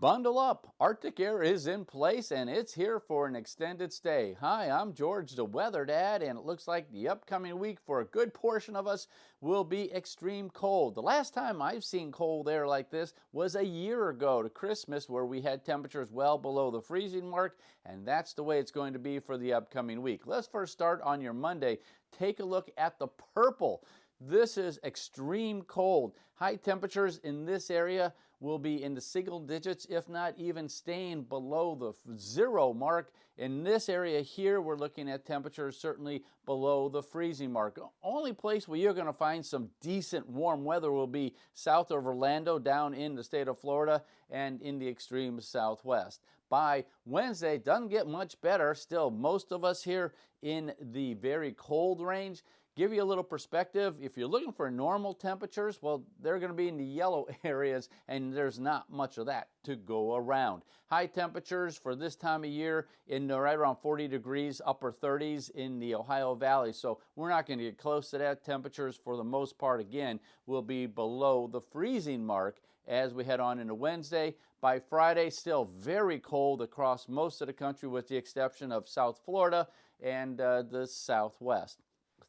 Bundle up! Arctic air is in place and it's here for an extended stay. Hi, I'm George the Weather Dad, and it looks like the upcoming week for a good portion of us will be extreme cold. The last time I've seen cold air like this was a year ago to Christmas, where we had temperatures well below the freezing mark, and that's the way it's going to be for the upcoming week. Let's first start on your Monday. Take a look at the purple. This is extreme cold. High temperatures in this area will be in the single digits, if not even staying below the zero mark. In this area here, we're looking at temperatures certainly below the freezing mark. Only place where you're going to find some decent warm weather will be south of Orlando, down in the state of Florida, and in the extreme southwest. By Wednesday, it doesn't get much better. Still, most of us here in the very cold range. Give you a little perspective, if you're looking for normal temperatures, well, they're going to be in the yellow areas, and there's not much of that to go around. High temperatures for this time of year in right around 40 degrees, upper 30s in the Ohio Valley, so we're not going to get close to that. Temperatures for the most part, again, will be below the freezing mark as we head on into Wednesday. By Friday, still very cold across most of the country with the exception of South Florida and the Southwest.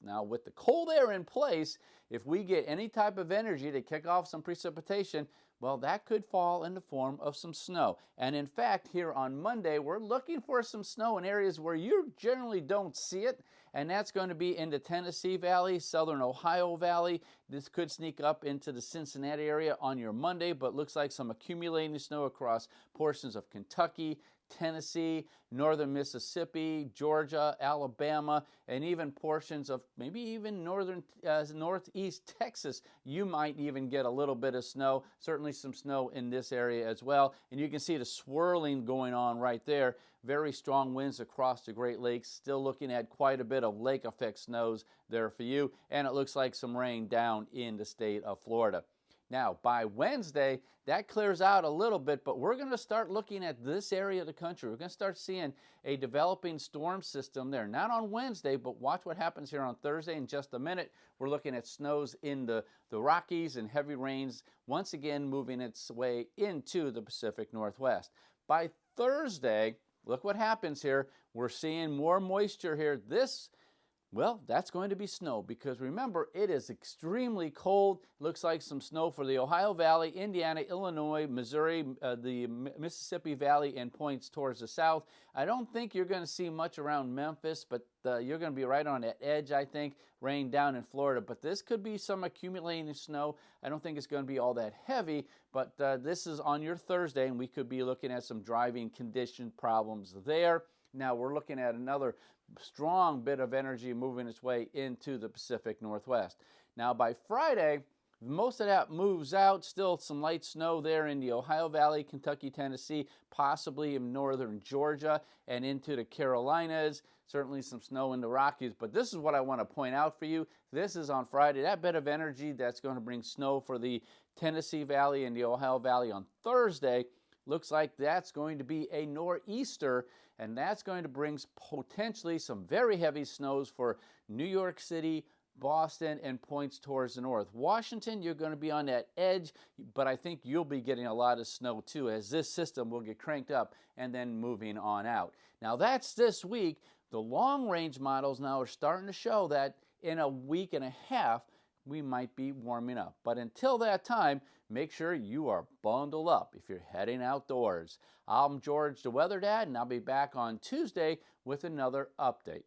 Now, with the cold air in place, if we get any type of energy to kick off some precipitation, well, that could fall in the form of some snow. And in fact, here on Monday, we're looking for some snow in areas where you generally don't see it, and that's going to be in the Tennessee Valley, southern Ohio Valley. This could sneak up into the Cincinnati area on your Monday, but looks like some accumulating snow across portions of Kentucky, Tennessee, northern Mississippi, Georgia, Alabama, and even portions of maybe even northeast Texas. You might even get a little bit of snow, certainly some snow in this area as well. And you can see the swirling going on right there. Very strong winds across the Great Lakes. Still looking at quite a bit of lake effect snows there for you. And it looks like some rain down in the state of Florida. Now, by Wednesday, that clears out a little bit, but we're going to start looking at this area of the country. We're going to start seeing a developing storm system there. Not on Wednesday, but watch what happens here on Thursday in just a minute. We're looking at snows in the Rockies and heavy rains, once again moving its way into the Pacific Northwest. By Thursday, look what happens here. We're seeing more moisture here. Well, that's going to be snow, because remember, it is extremely cold. Looks like some snow for the Ohio Valley, Indiana, Illinois, Missouri, the Mississippi Valley, and points towards the south. I don't think you're going to see much around Memphis, but you're going to be right on that edge, I think. Rain down in Florida, but this could be some accumulating snow. I don't think it's going to be all that heavy, but this is on your Thursday, and we could be looking at some driving condition problems there. Now we're looking at another strong bit of energy moving its way into the Pacific Northwest. Now by Friday, most of that moves out. Still some light snow there in the Ohio Valley, Kentucky, Tennessee, possibly in northern Georgia and into the Carolinas. Certainly some snow in the Rockies, but this is what I want to point out for you. This is on Friday. That bit of energy that's going to bring snow for the Tennessee Valley and the Ohio Valley on Thursday. Looks like that's going to be a nor'easter, and that's going to bring potentially some very heavy snows for New York City, Boston, and points towards the north. Washington, you're going to be on that edge, but I think you'll be getting a lot of snow too, as this system will get cranked up and then moving on out. Now that's this week. The long-range models now are starting to show that in a week and a half, we might be warming up. But until that time, make sure you are bundled up if you're heading outdoors. I'm George the Weather Dad, and I'll be back on Tuesday with another update.